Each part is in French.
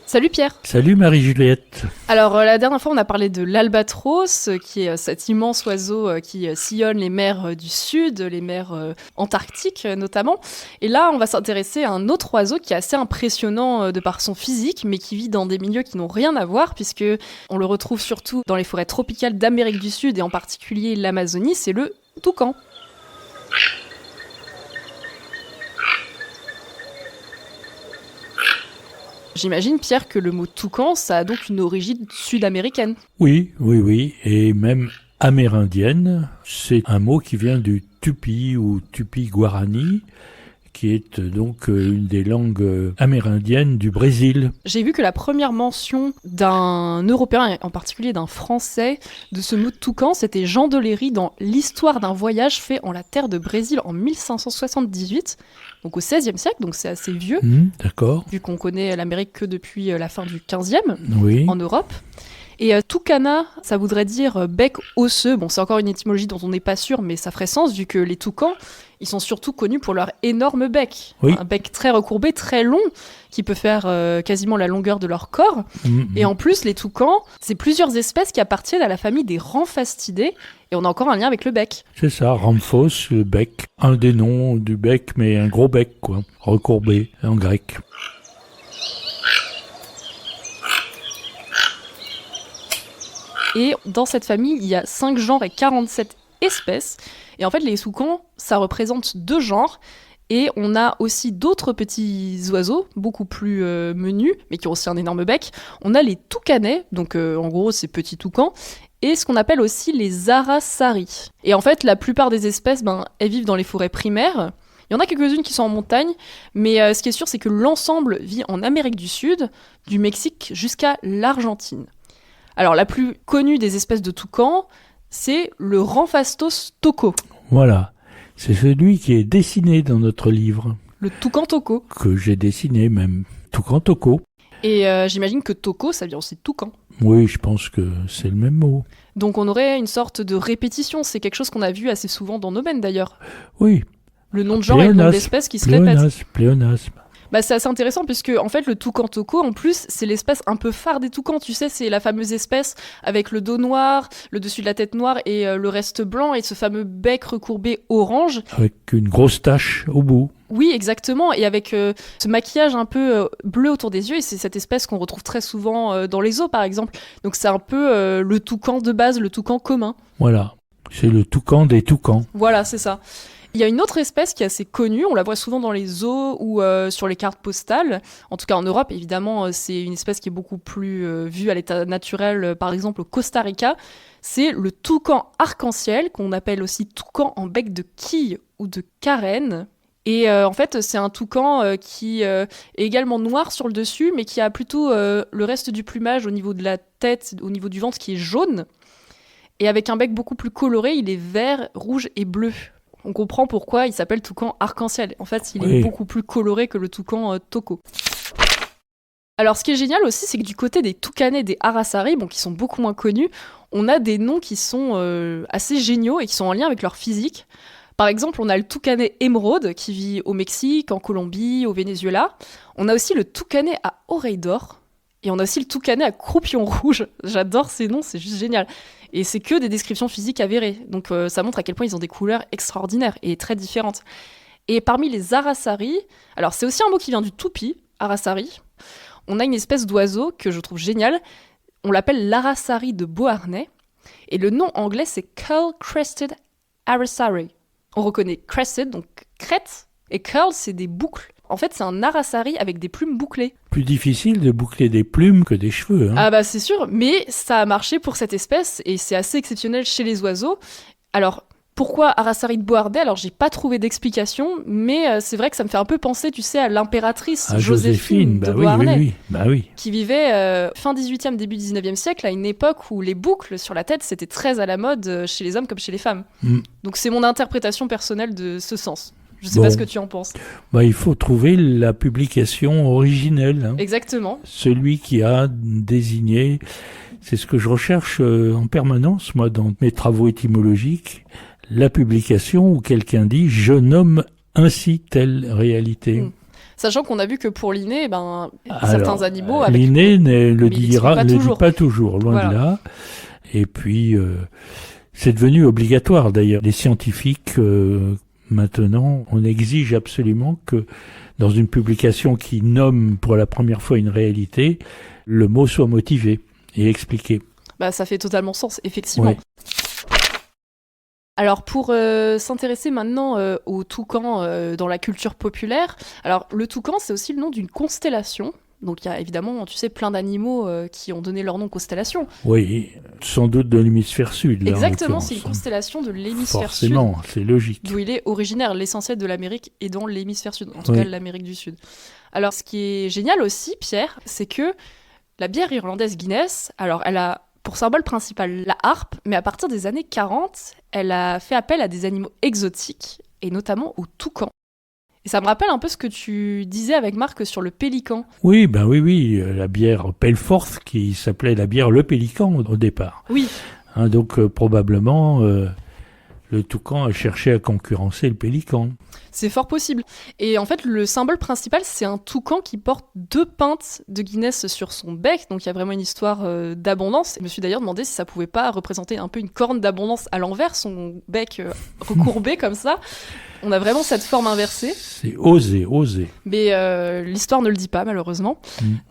Salut Pierre. Salut Marie-Juliette. Alors la dernière fois on a parlé de l'albatros, qui est cet immense oiseau qui sillonne les mers du sud, les mers antarctiques notamment. Et là on va s'intéresser à un autre oiseau qui est assez impressionnant de par son physique, mais qui vit dans des milieux qui n'ont rien à voir, puisque on le retrouve surtout dans les forêts tropicales d'Amérique du Sud et en particulier l'Amazonie, c'est le toucan. J'imagine, Pierre, que le mot toucan, ça a donc une origine sud-américaine. Oui, et même amérindienne. C'est un mot qui vient du tupi ou tupi-guarani, qui est donc une des langues amérindiennes du Brésil. J'ai vu que la première mention d'un Européen, en particulier d'un Français, de ce mot toucan, c'était Jean Deléry dans l'histoire d'un voyage fait en la terre de Brésil en 1578, donc au XVIe siècle, donc c'est assez vieux, d'accord. Vu qu'on connaît l'Amérique que depuis la fin du XVe, oui. En Europe. Et toucana, ça voudrait dire bec osseux. Bon, c'est encore une étymologie dont on n'est pas sûr, mais ça ferait sens vu que les toucans, ils sont surtout connus pour leur énorme bec. Oui. Un bec très recourbé, très long, qui peut faire quasiment la longueur de leur corps. Et en plus, les toucans, c'est plusieurs espèces qui appartiennent à la famille des ramphastidés. Et on a encore un lien avec le bec. C'est ça, ramphos, le bec. Un des noms du bec, mais un gros bec, quoi. Recourbé, en grec. Et dans cette famille, il y a 5 genres et 47 espèces. Et en fait, les toucans, ça représente 2 genres. Et on a aussi d'autres petits oiseaux, beaucoup plus menus, mais qui ont aussi un énorme bec. On a les toucanets, donc en gros, ces petits toucans, et ce qu'on appelle aussi les arasaris. Et en fait, la plupart des espèces, elles vivent dans les forêts primaires. Il y en a quelques-unes qui sont en montagne, mais ce qui est sûr, c'est que l'ensemble vit en Amérique du Sud, du Mexique jusqu'à l'Argentine. Alors, la plus connue des espèces de toucans, c'est le Ramphastos toco. Voilà, c'est celui qui est dessiné dans notre livre. Le toucan toco. Que j'ai dessiné même, toucan toco. Et j'imagine que toco, ça vient aussi de toucan. Oui, je pense que c'est le même mot. Donc on aurait une sorte de répétition, c'est quelque chose qu'on a vu assez souvent dans nos domaines d'ailleurs. Oui. Le nom de genre et le nom d'espèce qui se répètent. Pléonasme. C'est assez intéressant puisque en fait le toucan toco en plus c'est l'espèce un peu phare des toucans, tu sais, c'est la fameuse espèce avec le dos noir, le dessus de la tête noire et le reste blanc et ce fameux bec recourbé orange. Avec une grosse tache au bout. Oui, exactement, et avec ce maquillage un peu bleu autour des yeux, et c'est cette espèce qu'on retrouve très souvent dans les zoos par exemple. Donc c'est un peu le toucan de base, le toucan commun. Voilà, c'est le toucan des toucans. Voilà, c'est ça. Il y a une autre espèce qui est assez connue, on la voit souvent dans les zoos ou sur les cartes postales. En tout cas en Europe, évidemment, c'est une espèce qui est beaucoup plus vue à l'état naturel, par exemple au Costa Rica. C'est le toucan arc-en-ciel, qu'on appelle aussi toucan en bec de quille ou de carène. Et en fait, c'est un toucan qui est également noir sur le dessus, mais qui a plutôt le reste du plumage au niveau de la tête, au niveau du ventre, qui est jaune. Et avec un bec beaucoup plus coloré, il est vert, rouge et bleu. On comprend pourquoi il s'appelle toucan arc-en-ciel. En fait, il est beaucoup plus coloré que le toucan toco. Alors, ce qui est génial aussi, c'est que du côté des toucanets, des arasaris, qui sont beaucoup moins connus, on a des noms qui sont assez géniaux et qui sont en lien avec leur physique. Par exemple, on a le toucanet émeraude qui vit au Mexique, en Colombie, au Venezuela. On a aussi le toucanet à oreille d'or. Et on a aussi le toucanet à croupion rouge. J'adore ces noms, c'est juste génial. Et c'est que des descriptions physiques avérées. Donc ça montre à quel point ils ont des couleurs extraordinaires et très différentes. Et parmi les arasaris, alors c'est aussi un mot qui vient du tupi, arasari. On a une espèce d'oiseau que je trouve génial. On l'appelle l'arasari de Beauharnais. Et le nom anglais, c'est Curl-Crested Arasari. On reconnaît crested, donc crête, et curl, c'est des boucles. En fait, c'est un arasari avec des plumes bouclées. Plus difficile de boucler des plumes que des cheveux. Ah c'est sûr, mais ça a marché pour cette espèce, et c'est assez exceptionnel chez les oiseaux. Alors, pourquoi arasari de Beauharnais ? Alors, j'ai pas trouvé d'explication, mais c'est vrai que ça me fait un peu penser, tu sais, à l'impératrice Joséphine de Beauharnais, oui. Qui vivait fin 18e, début 19e siècle, à une époque où les boucles sur la tête, c'était très à la mode chez les hommes comme chez les femmes. Donc c'est mon interprétation personnelle de ce sens. Je sais pas ce que tu en penses. Il faut trouver la publication originelle. Exactement. Celui qui a désigné, c'est ce que je recherche en permanence, moi, dans mes travaux étymologiques, la publication où quelqu'un dit « je nomme ainsi telle réalité ». Sachant qu'on a vu que pour l'inné, certains animaux... avec l'inné ne le mais dit pas toujours, loin de là. Et puis, c'est devenu obligatoire d'ailleurs. Les scientifiques, maintenant, on exige absolument que dans une publication qui nomme pour la première fois une réalité, le mot soit motivé et expliqué. Ça fait totalement sens, effectivement. Ouais. Alors pour s'intéresser maintenant au toucan dans la culture populaire, alors le toucan c'est aussi le nom d'une constellation. Donc il y a évidemment, tu sais, plein d'animaux qui ont donné leur nom constellation. Oui, sans doute de l'hémisphère sud. Là, exactement, c'est une constellation de l'hémisphère sud. Forcément, c'est logique. D'où il est originaire, l'essentiel de l'Amérique est dans l'hémisphère sud, en tout cas l'Amérique du Sud. Alors ce qui est génial aussi, Pierre, c'est que la bière irlandaise Guinness, alors elle a pour symbole principal la harpe, mais à partir des années 40, elle a fait appel à des animaux exotiques, et notamment aux toucans. Et ça me rappelle un peu ce que tu disais avec Marc sur le pélican. Oui, la bière Pelforth qui s'appelait la bière Le Pélican au départ. Oui. Donc probablement le toucan a cherché à concurrencer le pélican. C'est fort possible. Et en fait, le symbole principal, c'est un toucan qui porte 2 pintes de Guinness sur son bec. Donc il y a vraiment une histoire d'abondance. Je me suis d'ailleurs demandé si ça pouvait pas représenter un peu une corne d'abondance à l'envers, son bec recourbé comme ça. On a vraiment cette forme inversée. C'est osé. Mais l'histoire ne le dit pas, malheureusement.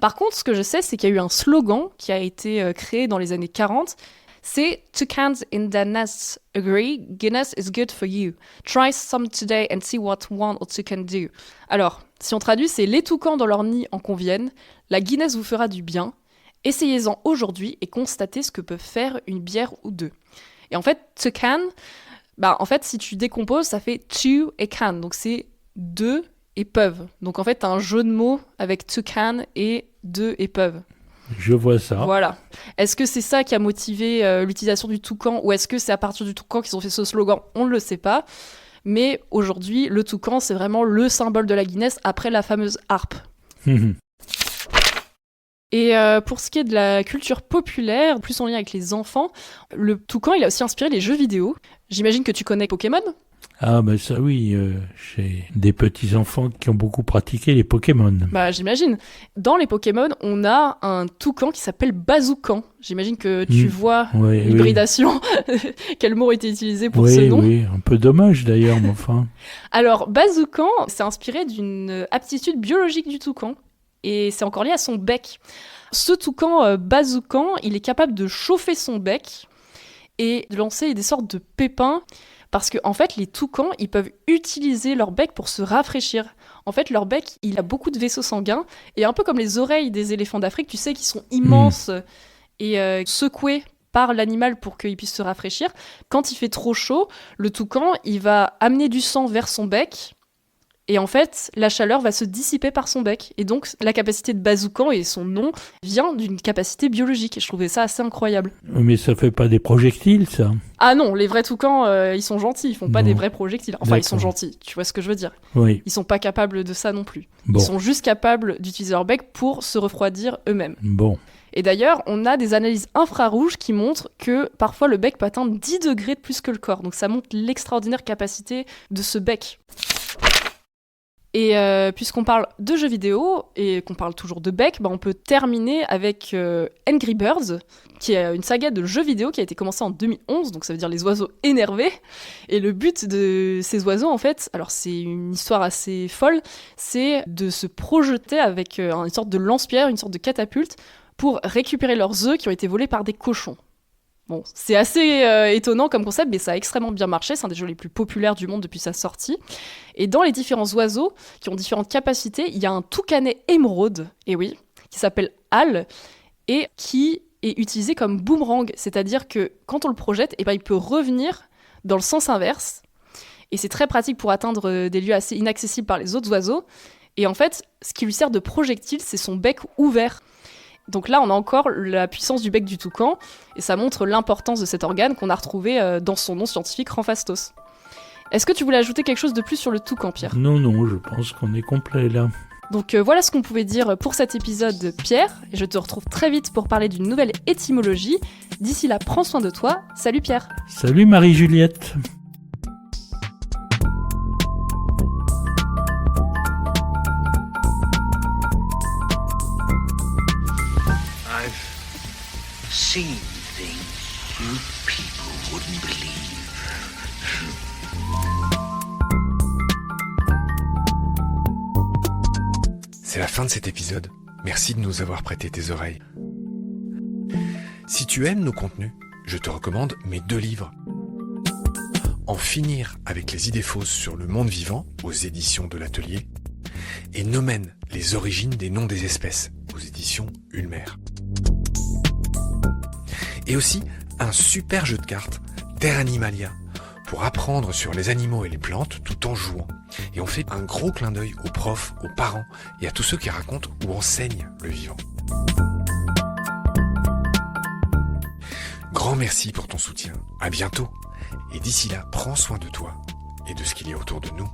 Par contre, ce que je sais, c'est qu'il y a eu un slogan qui a été créé dans les années 40. C'est « Toucans in their nests agree, Guinness is good for you. Try some today and see what one or two can do. » Alors, si on traduit, c'est « Les toucans dans leur nid en conviennent, la Guinness vous fera du bien. Essayez-en aujourd'hui et constatez ce que peut faire une bière ou deux. » Et en fait, toucan, si tu décomposes, ça fait « chew » et « can ». Donc c'est « deux » et « peuvent ». Donc en fait, t'as un jeu de mots avec « toucan » et « deux » et « peuvent ». Je vois ça. Voilà. Est-ce que c'est ça qui a motivé l'utilisation du toucan ou est-ce que c'est à partir du toucan qu'ils ont fait ce slogan ? On ne le sait pas. Mais aujourd'hui, le toucan, c'est vraiment le symbole de la Guinness après la fameuse harpe. Et pour ce qui est de la culture populaire, plus en lien avec les enfants, le toucan, il a aussi inspiré les jeux vidéo. J'imagine que tu connais Pokémon ? Ah ça oui, j'ai des petits-enfants qui ont beaucoup pratiqué les Pokémon. J'imagine. Dans les Pokémon, on a un toucan qui s'appelle Bazoukan. J'imagine que tu vois l'hybridation. Quel mot a été utilisé pour ce nom ? Oui, un peu dommage d'ailleurs, mais enfin. Alors, Bazoukan, c'est inspiré d'une aptitude biologique du toucan. Et c'est encore lié à son bec. Ce toucan Bazoukan, il est capable de chauffer son bec et de lancer des sortes de pépins. Parce que en fait, les toucans, ils peuvent utiliser leur bec pour se rafraîchir. En fait, leur bec, il a beaucoup de vaisseaux sanguins. Et un peu comme les oreilles des éléphants d'Afrique, tu sais, qui sont immenses et secouées par l'animal pour qu'il puisse se rafraîchir. Quand il fait trop chaud, le toucan, il va amener du sang vers son bec. Et en fait, la chaleur va se dissiper par son bec. Et donc, la capacité de Bazoukan et son nom vient d'une capacité biologique. Et je trouvais ça assez incroyable. Mais ça fait pas des projectiles, ça ? Ah non, les vrais toucans, ils sont gentils. Ils font pas des vrais projectiles. Enfin, D'accord. Ils sont gentils. Tu vois ce que je veux dire ? Oui. Ils sont pas capables de ça non plus. Bon. Ils sont juste capables d'utiliser leur bec pour se refroidir eux-mêmes. Bon. Et d'ailleurs, on a des analyses infrarouges qui montrent que parfois le bec peut atteindre 10 degrés de plus que le corps. Donc ça montre l'extraordinaire capacité de ce bec. Et puisqu'on parle de jeux vidéo et qu'on parle toujours de bec, on peut terminer avec Angry Birds, qui est une saga de jeux vidéo qui a été commencée en 2011, donc ça veut dire les oiseaux énervés. Et le but de ces oiseaux, en fait, alors c'est une histoire assez folle, c'est de se projeter avec une sorte de lance-pierre, une sorte de catapulte, pour récupérer leurs œufs qui ont été volés par des cochons. Bon, c'est assez étonnant comme concept, mais ça a extrêmement bien marché. C'est un des jeux les plus populaires du monde depuis sa sortie. Et dans les différents oiseaux qui ont différentes capacités, il y a un toucanet émeraude, et oui, qui s'appelle Hal, et qui est utilisé comme boomerang. C'est-à-dire que quand on le projette, il peut revenir dans le sens inverse. Et c'est très pratique pour atteindre des lieux assez inaccessibles par les autres oiseaux. Et en fait, ce qui lui sert de projectile, c'est son bec ouvert. Donc là, on a encore la puissance du bec du toucan, et ça montre l'importance de cet organe qu'on a retrouvé dans son nom scientifique, Ramphastos. Est-ce que tu voulais ajouter quelque chose de plus sur le toucan, Pierre ? Non, je pense qu'on est complet là. Donc voilà ce qu'on pouvait dire pour cet épisode, Pierre. Et je te retrouve très vite pour parler d'une nouvelle étymologie. D'ici là, prends soin de toi. Salut Pierre. Salut Marie-Juliette. seen things you people wouldn't believe. C'est la fin de cet épisode. Merci de nous avoir prêté tes oreilles. Si tu aimes nos contenus, je te recommande mes 2 livres. En finir avec les idées fausses sur le monde vivant, aux éditions de l'Atelier, et Nomen, les origines des noms des espèces, aux éditions Ulmer. Et aussi un super jeu de cartes, Terra Animalia, pour apprendre sur les animaux et les plantes tout en jouant. Et on fait un gros clin d'œil aux profs, aux parents et à tous ceux qui racontent ou enseignent le vivant. Grand merci pour ton soutien. À bientôt. Et d'ici là, prends soin de toi et de ce qu'il y a autour de nous.